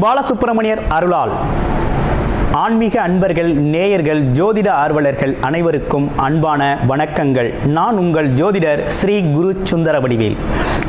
பாலசுப்பிரமணியர் அருளால் ஆன்மீக அன்பர்கள், நேயர்கள், ஜோதிட ஆர்வலர்கள் அனைவருக்கும் அன்பான வணக்கங்கள். நான் உங்கள் ஜோதிடர் ஸ்ரீ குரு சுந்தரவடிவேல்.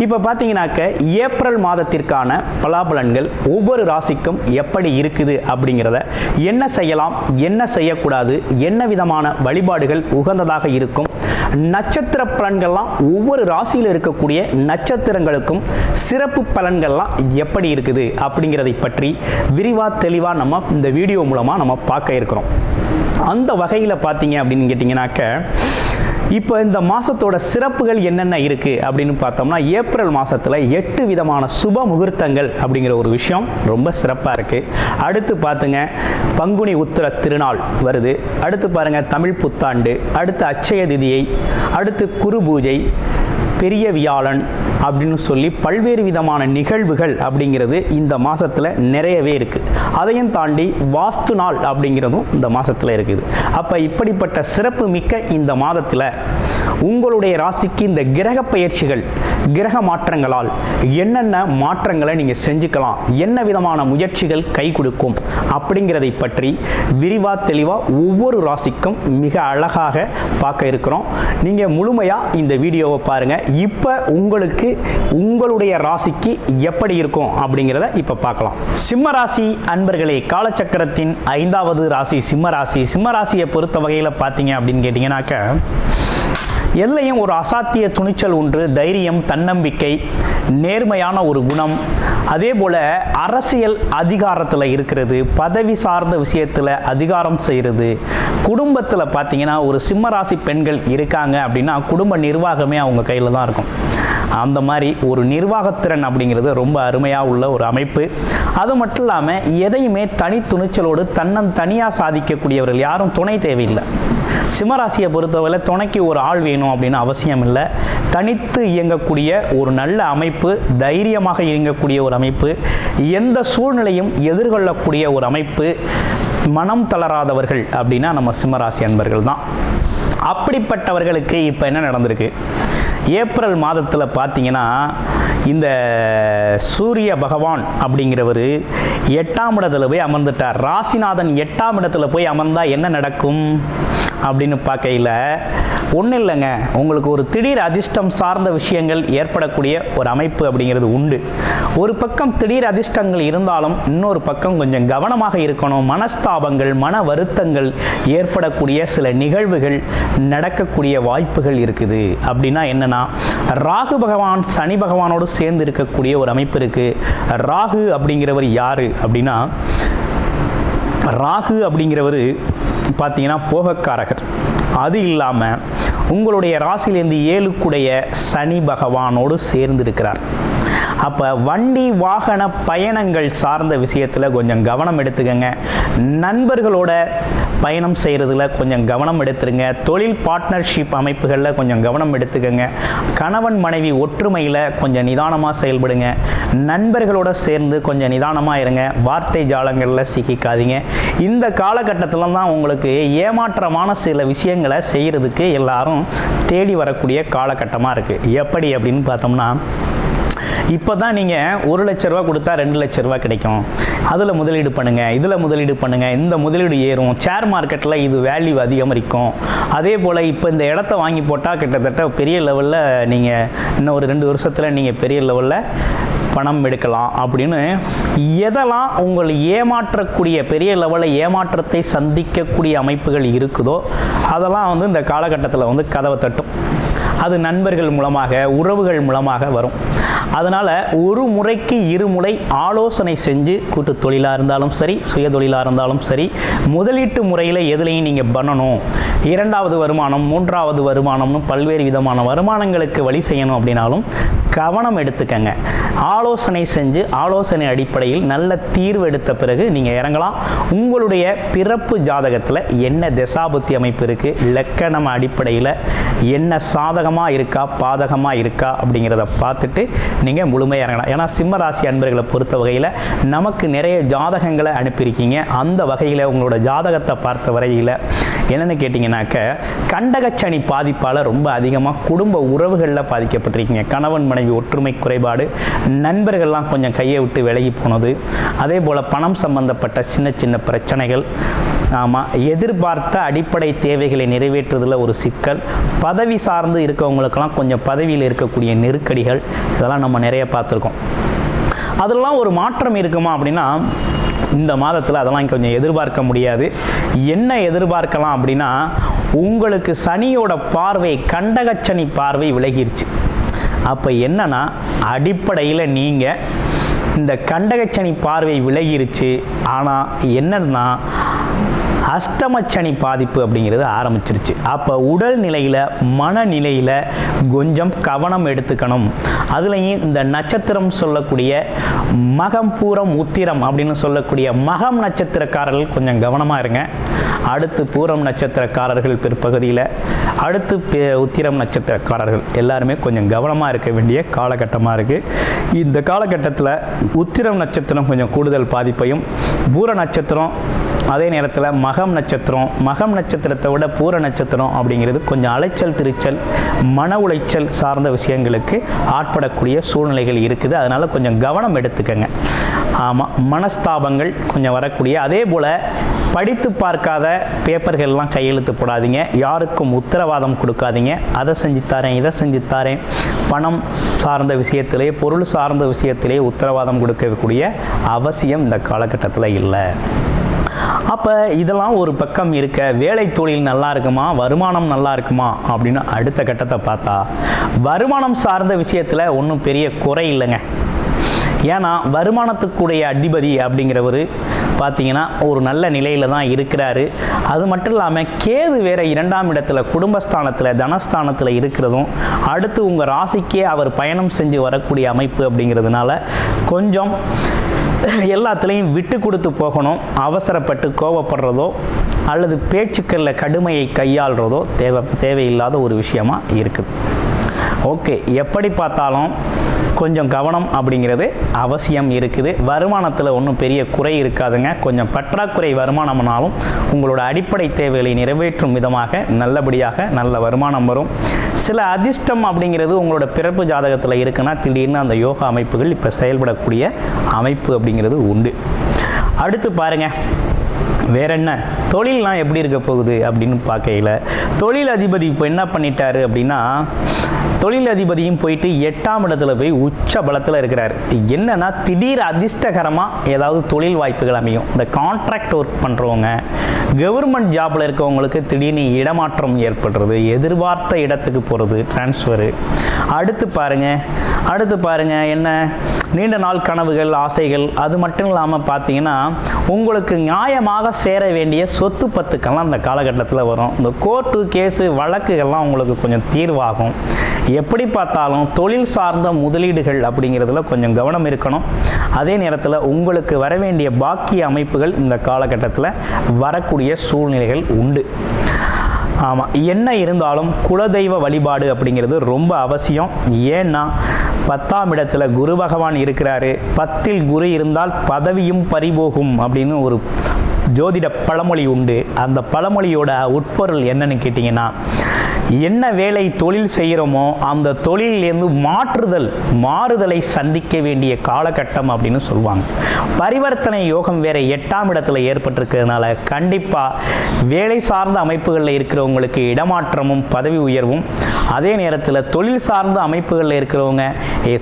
இப்போ பார்த்தீங்கன்னாக்க ஏப்ரல் மாதத்திற்கான பலாபலன்கள் ஒவ்வொரு ராசிக்கும் எப்படி இருக்குது அப்படிங்கிறத, என்ன செய்யலாம், என்ன செய்யக்கூடாது, என்ன விதமான வழிபாடுகள் உகந்ததாக இருக்கும், நட்சத்திர பலன்கள்லாம் ஒவ்வொரு ராசியில் இருக்கக்கூடிய நட்சத்திரங்களுக்கும் சிறப்பு பலன்கள்லாம் எப்படி இருக்குது அப்படிங்கிறதை பற்றி விரிவாக தெளிவாக நம்ம இந்த வீடியோ மூலமாக நம்ம பார்க்க இருக்கிறோம். அந்த வகையில் பார்த்தீங்க அப்படின்னு கேட்டிங்கனாக்க, இப்போ இந்த மாதத்தோட சிறப்புகள் என்னென்ன இருக்குது அப்படின்னு பார்த்தோம்னா, ஏப்ரல் மாதத்தில் 8 விதமான சுப முகூர்த்தங்கள் அப்படிங்கிற ஒரு விஷயம் ரொம்ப சிறப்பாக இருக்குது. அடுத்து பார்த்துங்க, பங்குனி உத்திர திருநாள் வருது. அடுத்து பாருங்கள், தமிழ் புத்தாண்டு, அடுத்து அட்சய திதியை, அடுத்து குரு பூஜை, பெரிய வியாழன் அப்படின்னு சொல்லி பல்வேறு விதமான நிகழ்வுகள் அப்படிங்கிறது இந்த மாதத்தில் நிறையவே இருக்குது. அதையும் தாண்டி வாஸ்து நாள் அப்படிங்கிறதும் இந்த மாதத்தில் இருக்குது. அப்போ இப்படிப்பட்ட சிறப்பு மிக்க இந்த மாதத்தில் உங்களுடைய ராசிக்கு இந்த கிரக பயிற்சிகள், கிரக மாற்றங்களால் என்னென்ன மாற்றங்களை நீங்கள் செஞ்சுக்கலாம், என்ன விதமான முயற்சிகள் கை கொடுக்கும் அப்படிங்கிறதை பற்றி விரிவாக தெளிவாக ஒவ்வொரு ராசிக்கும் மிக அழகாக பார்க்க இருக்கிறோம். நீங்கள் முழுமையாக இந்த வீடியோவை பாருங்கள். இப்போ உங்களுக்கு உங்களுடைய ராசிக்கு எப்படி இருக்கும் அப்படிங்கிறத இப்போ பார்க்கலாம். சிம்ம ராசி அன்பர்களே, காலச்சக்கரத்தின் 5வது ராசி சிம்ம ராசி. சிம்ம ராசியை பொறுத்த வகையில் பார்த்தீங்க அப்படின்னு கேட்டிங்கனாக்க, எல்லையும் ஒரு அசாத்திய துணிச்சல் ஒன்று, தைரியம், தன்னம்பிக்கை, நேர்மையான ஒரு குணம், அதே போல் அரசியல் அதிகாரத்தில் இருக்கிறது, பதவி சார்ந்த விஷயத்தில் அதிகாரம் செய்கிறது. குடும்பத்தில் பார்த்தீங்கன்னா ஒரு சிம்மராசி பெண்கள் இருக்காங்க அப்படின்னா குடும்ப நிர்வாகமே அவங்க கையில் தான் இருக்கும். அந்த மாதிரி ஒரு நிர்வாகத்திறன் அப்படிங்கிறது ரொம்ப அருமையாக உள்ள ஒரு அமைப்பு. அது மட்டும் இல்லாமல் எதையுமே தனித்துணிச்சலோடு தனியாக சாதிக்கக்கூடியவர்கள், யாரும் துணை தேவையில்லை. சிம்மராசியை பொறுத்தவரை துணைக்கு ஒரு ஆள் வேணும் அப்படின்னு அவசியம் இல்லை. தனித்து இயங்கக்கூடிய ஒரு நல்ல அமைப்பு, தைரியமாக இயங்கக்கூடிய ஒரு அமைப்பு, எந்த சூழ்நிலையும் எதிர்கொள்ளக்கூடிய ஒரு அமைப்பு, மனம் தளராதவர்கள் அப்படின்னா நம்ம சிம்மராசி அன்பர்கள் தான். அப்படிப்பட்டவர்களுக்கு இப்போ என்ன நடந்திருக்கு? ஏப்ரல் மாதத்தில் பார்த்தீங்கன்னா, இந்த சூரிய பகவான் அப்படிங்கிறவர் 8ஆம் இடத்துல போய் அமர்ந்துட்டார். ராசிநாதன் 8ஆம் இடத்துல போய் அமர்ந்தால் என்ன நடக்கும் அப்படின்னு பார்க்கையில் ஒன்றும் இல்லைங்க, உங்களுக்கு ஒரு திடீர் அதிர்ஷ்டம் சார்ந்த விஷயங்கள் ஏற்படக்கூடிய ஒரு அமைப்பு அப்படிங்கிறது உண்டு. ஒரு பக்கம் திடீர் அதிர்ஷ்டங்கள் இருந்தாலும் இன்னொரு பக்கம் கொஞ்சம் கவனமாக இருக்கணும். மனஸ்தாபங்கள், மன வருத்தங்கள் ஏற்படக்கூடிய சில நிகழ்வுகள் நடக்கக்கூடிய வாய்ப்புகள் இருக்குது. அப்படின்னா என்னன்னா, ராகு பகவான் சனி பகவானோடு சேர்ந்து இருக்கக்கூடிய ஒரு அமைப்பு இருக்குது. ராகு அப்படிங்கிறவர் யாரு அப்படின்னா, ராகு அப்படிங்கிறவர் பார்த்தீங்கன்னா போகக்காரகர். அது இல்லாமல் உங்களுடைய ராசியிலேருந்து 7க்குடைய சனி பகவானோடு சேர்ந்து இருக்கிறார். அப்போ வண்டி வாகன பயணங்கள் சார்ந்த விஷயத்தில் கொஞ்சம் கவனம் எடுத்துக்கங்க. நண்பர்களோட பயணம் செய்கிறதுல கொஞ்சம் கவனம் எடுத்துருங்க. தொழில் பார்ட்னர்ஷிப் அமைப்புகளில் கொஞ்சம் கவனம் எடுத்துக்கங்க. கணவன் மனைவி ஒற்றுமையில் கொஞ்சம் நிதானமாக செயல்படுங்க. நண்பர்களோடு சேர்ந்து கொஞ்சம் நிதானமாக இருங்க. வார்த்தை ஜாலங்களில் சிக்கிக்காதீங்க. இந்த காலகட்டத்தில் தான் உங்களுக்கு ஏமாற்றமான சில விஷயங்களை செய்கிறதுக்கு எல்லாரும் தேடி வரக்கூடிய காலகட்டமாக இருக்குது. எப்படி அப்படின்னு பார்த்தோம்னா, இப்போ தான் நீங்கள் 1 லட்ச ரூபா கொடுத்தா 2 லட்ச ரூபா கிடைக்கும். அதில் முதலீடு பண்ணுங்கள், இதில் முதலீடு பண்ணுங்கள், இந்த முதலீடு ஏறும், ஷேர் மார்க்கெட்டில் இது வேல்யூ அதிகரிக்கும். அதே போல் இப்போ இந்த இடத்த வாங்கி போட்டால் கிட்டத்தட்ட பெரிய லெவலில் நீங்கள் இன்னும் ஒரு 2 வருஷத்தில் நீங்கள் பெரிய லெவலில் பணம் எடுக்கலாம் அப்படின்னு எதெல்லாம் உங்களை ஏமாற்றக்கூடிய, பெரிய லெவலில் ஏமாற்றத்தை சந்திக்கக்கூடிய அமைப்புகள் இருக்குதோ அதெல்லாம் இந்த காலகட்டத்தில் கதவை தட்டும். அது நண்பர்கள் மூலமாக, உறவுகள் மூலமாக வரும். அதனால் ஒரு முறைக்கு 2 முறை ஆலோசனை செஞ்சு, கூட்டு தொழிலாக இருந்தாலும் சரி, சுய தொழிலாக இருந்தாலும் சரி, முதலீட்டு முறையில் எதுலையும் நீங்கள் பண்ணணும். 2வது வருமானம், 3வது வருமானம்னு பல்வேறு விதமான வருமானங்களுக்கு வழி செய்யணும் அப்படின்னாலும் கவனம் எடுத்துக்கங்க. ஆலோசனை செஞ்சு ஆலோசனை அடிப்படையில் நல்ல தீர்வு எடுத்த பிறகு நீங்கள் இறங்கலாம். உங்களுடைய பிறப்பு ஜாதகத்தில் என்ன தசாபுத்தி அமைப்பு இருக்குது உங்களுக்கு லக்கணம் அடிப்படையில் என்ன சாதகமாக இருக்கா பாதகமாக இருக்கா அப்படிங்கிறத பார்த்துட்டு நீங்கள் முழுமையாக இறங்கலாம். ஏன்னா சிம்ம ராசி அன்பர்களை பொறுத்த வகையில் நமக்கு நிறைய ஜாதகங்களை அனுப்பியிருக்கீங்க. அந்த வகையில் உங்களோட ஜாதகத்தை பார்த்த வரையில் என்னென்னு கேட்டிங்கனாக்க கண்டகச்சனி பாதிப்பால் ரொம்ப அதிகமாக குடும்ப உறவுகளில் பாதிக்கப்பட்டிருக்கீங்க. கணவன் மனைவி ஒற்றுமை குறைபாடு, நண்பர்கள்லாம் கொஞ்சம் கையை விட்டு விலகி போனது, அதே போல் பணம் சம்பந்தப்பட்ட சின்ன சின்ன பிரச்சனைகள், ஆமாம் எதிர்பார்த்த அடிப்படை தேவைகளை நிறைவேற்றுறதுல ஒரு சிக்கல், பதவி சார்ந்து இருக்கவங்களுக்கெல்லாம் கொஞ்சம் பதவியில் இருக்கக்கூடிய நெருக்கடிகள், இதெல்லாம் நம்ம நிறைய பார்த்துருக்கோம். அதெல்லாம் ஒரு மாற்றம் இருக்குமா அப்படின்னா இந்த மாதத்தில் அதெல்லாம் கொஞ்சம் எதிர்பார்க்க முடியாது. என்ன எதிர்பார்க்கலாம் அப்படின்னா உங்களுக்கு சனியோட பார்வை கண்டகச்சனி பார்வை விலகிருச்சு. அப்போ என்னன்னா அடிப்படையில் நீங்கள் இந்த கண்டகச்சனி பார்வை விலகிருச்சு. ஆனால் என்னன்னா அஷ்டமச்சனி பாதிப்பு அப்படிங்கிறது ஆரம்பிச்சிருச்சு. அப்போ உடல் நிலையில் மனநிலையில் கொஞ்சம் கவனம் எடுத்துக்கணும். அதுலேயும் இந்த நட்சத்திரம் சொல்லக்கூடிய மகம் பூரம் உத்திரம் அப்படின்னு சொல்லக்கூடிய மகம் நட்சத்திரக்காரர்கள் கொஞ்சம் கவனமாக இருங்க. அடுத்து பூரம் நட்சத்திரக்காரர்கள் பிற்பகுதியில், அடுத்து உத்திரம் நட்சத்திரக்காரர்கள் எல்லாருமே கொஞ்சம் கவனமாக இருக்க வேண்டிய காலகட்டமாக இருக்குது. இந்த காலகட்டத்தில் உத்திரம் நட்சத்திரம் கொஞ்சம் கூடுதல் பாதிப்பையும், பூர நட்சத்திரம் அதே நேரத்தில் மகம் நட்சத்திரத்தை விட பூர நட்சத்திரம் அப்படிங்கிறது கொஞ்சம் அலைச்சல் திருச்சல் மன உளைச்சல் சார்ந்த விஷயங்களுக்கு ஆட்படக்கூடிய சூழ்நிலைகள் இருக்குது. அதனால் கொஞ்சம் கவனம் எடுத்துக்கங்க. ஆமாம், மனஸ்தாபங்கள் கொஞ்சம் வரக்கூடிய, அதே போல் படித்து பார்க்காத பேப்பர்கள்லாம் கையெழுத்து போடாதீங்க. யாருக்கும் உத்தரவாதம் கொடுக்காதீங்க. அதை செஞ்சு தரேன் இதை செஞ்சு தரேன், பணம் சார்ந்த விஷயத்திலே பொருள் சார்ந்த விஷயத்திலே உத்தரவாதம் கொடுக்கக்கூடிய அவசியம் இந்த காலகட்டத்தில் இல்லை. அப்போ இதெல்லாம் ஒரு பக்கம் இருக்க, வேலை தொழில் நல்லா இருக்குமா, வருமானம் நல்லா இருக்குமா அப்படின்னு அடுத்த கட்டத்தை பார்த்தா வருமானம் சார்ந்த விஷயத்தில் ஒன்றும் பெரிய குறை இல்லைங்க. ஏன்னா வருமானத்துக்குடைய அதிபதி அப்படிங்கிறவர் பார்த்தீங்கன்னா ஒரு நல்ல நிலையில் தான் இருக்கிறாரு. அது மட்டும் இல்லாமல் கேது வேறு 2ஆம் இடத்துல குடும்பஸ்தானத்தில் தனஸ்தானத்தில் இருக்கிறதும், அடுத்து உங்கள் ராசிக்கே அவர் பயணம் செஞ்சு வரக்கூடிய அமைப்பு அப்படிங்கிறதுனால கொஞ்சம் எல்லாத்துலேயும் விட்டு கொடுத்து போகணும். அவசரப்பட்டு கோபப்படுறதோ அல்லது பேச்சுக்களில் கடுமையை கையாளுறதோ தேவையில்லாத ஒரு விஷயமா இருக்குது. ஓகே, எப்படி பார்த்தாலும் கொஞ்சம் கவனம் அப்படிங்கிறது அவசியம் இருக்குது. வருமானத்தில் ஒன்றும் பெரிய குறை இருக்காதுங்க. கொஞ்சம் பற்றாக்குறை வருமானம்னாலும் உங்களோட அடிப்படை தேவைகளை நிறைவேற்றும் விதமாக நல்லபடியாக நல்ல வருமானம் வரும். சில அதிர்ஷ்டம் அப்படிங்கிறது உங்களோட பிறப்பு ஜாதகத்தில் இருக்குன்னா திடீர்னு அந்த யோகா அமைப்புகள் இப்போ செயல்படக்கூடிய அமைப்பு அப்படிங்கிறது உண்டு. அடுத்து பாருங்க, வேற என்ன தொழிலெலாம் எப்படி இருக்க போகுது அப்படின்னு பார்க்கையில் தொழில் அதிபதி இப்போ என்ன பண்ணிட்டாரு அப்படின்னா தொழில் அதிபதியும் போயிட்டு 8ஆம் இடத்துல போய் உச்ச பலத்தில் இருக்கிறார். என்னன்னா திடீர் அதிர்ஷ்டகரமாக ஏதாவது தொழில் வாய்ப்புகள் அமையும். இந்த கான்ட்ராக்ட் ஒர்க் பண்ணுறவங்க, கவர்மெண்ட் ஜாப்பில் இருக்கவங்களுக்கு திடீர்னு இடமாற்றம் ஏற்படுறது, எதிர்பார்த்த இடத்துக்கு போகிறது, டிரான்ஸ்ஃபரு. அடுத்து பாருங்க என்ன நீண்ட நாள் கனவுகள் ஆசைகள். அது மட்டும் இல்லாமல் பார்த்தீங்கன்னா உங்களுக்கு நியாயமாக சேர வேண்டிய சொத்து பத்துக்கெல்லாம் இந்த காலகட்டத்தில் வரும். இந்த கோர்ட்டு கேஸு வழக்குகள்லாம் உங்களுக்கு கொஞ்சம் தீர்வாகும். எப்படி பார்த்தாலும் தொழில் சார்ந்த முதலீடுகள் அப்படிங்கிறதுல கொஞ்சம் கவனம் இருக்கணும். அதே நேரத்தில் உங்களுக்கு வர வேண்டிய பாக்கிய அமைப்புகள் இந்த காலகட்டத்தில் வரக்கூடிய சூழ்நிலைகள் உண்டு. ஆமாம், என்ன இருந்தாலும் குலதெய்வ வழிபாடு அப்படிங்கிறது ரொம்ப அவசியம். ஏன்னா 10ஆம் இடத்துல குரு பகவான் இருக்கிறாரு. 10இல் குரு இருந்தால் பதவியும் பறிபோகும் அப்படின்னு ஒரு ஜோதிட பழமொழி உண்டு. அந்த பழமொழியோட உட்பொருள் என்னன்னு கேட்டிங்கன்னா, என்ன வேலை தொழில் செய்கிறோமோ அந்த தொழிலிருந்து மாறுதலை சந்திக்க வேண்டிய காலகட்டம் அப்படின்னு சொல்லுவாங்க. பரிவர்த்தனை யோகம் வேற 8ஆம் இடத்துல ஏற்பட்டிருக்கிறதுனால கண்டிப்பாக வேலை சார்ந்த அமைப்புகளில் இருக்கிறவங்களுக்கு இடமாற்றமும் பதவி உயர்வும், அதே நேரத்தில் தொழில் சார்ந்த அமைப்புகளில் இருக்கிறவங்க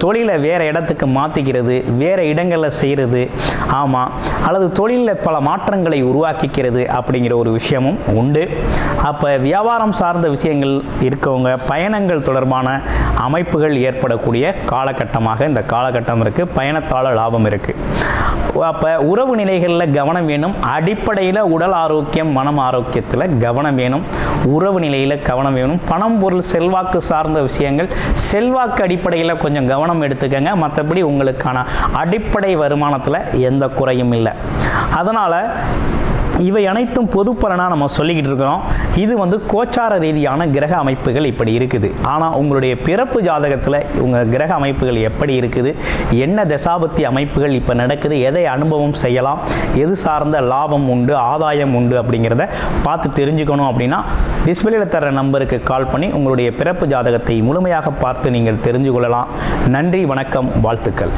தொழிலை வேறு இடத்துக்கு மாற்றிக்கிறது, வேறு இடங்களில் செய்கிறது, ஆமாம், அல்லது தொழிலில் பல மாற்றங்களை உருவாக்கிக்கிறது அப்படிங்கிற ஒரு விஷயமும் உண்டு. அப்போ வியாபாரம் சார்ந்த விஷயங்கள் இருக்கவங்க பயணங்கள் தொடர்பான அமைப்புகள் ஏற்படக்கூடிய காலகட்டமாக இந்த காலகட்டம் இருக்குது. பயணத்தால் லாபம் இருக்குது. அப்போ உறவு நிலைகளில் கவனம் வேணும். அடிப்படையில் உடல் ஆரோக்கியம் மனம் ஆரோக்கியத்தில் கவனம் வேணும். உறவு நிலையில் கவனம் வேணும். பணம் பொருள் செல்வாக்கு சார்ந்த விஷயங்கள் செல்வாக்கு அடிப்படையில் கொஞ்சம் கவனம் எடுத்துக்கங்க. மற்றபடி உங்களுக்கான அடிப்படை வருமானத்தில் எந்த குறையும் இல்லை. அதனால் இவை அனைத்தும் பொது பலனாக நம்ம சொல்லிக்கிட்டு இருக்கிறோம். இது வந்து கோச்சார ரீதியான கிரக அமைப்புகள் இப்படி இருக்குது. ஆனால் உங்களுடைய பிறப்பு ஜாதகத்தில் உங்கள் கிரக அமைப்புகள் எப்படி இருக்குது, என்ன தசாபத்தி அமைப்புகள் இப்போ நடக்குது, எதை அனுபவம் செய்யலாம், எது சார்ந்த லாபம் உண்டு, ஆதாயம் உண்டு அப்படிங்கிறத பார்த்து தெரிஞ்சுக்கணும் அப்படின்னா டிஸ்பிளேல தர நம்பருக்கு கால் பண்ணி உங்களுடைய பிறப்பு ஜாதகத்தை முழுமையாக பார்த்து நீங்கள் தெரிஞ்சு கொள்ளலாம். நன்றி, வணக்கம், வாழ்த்துக்கள்.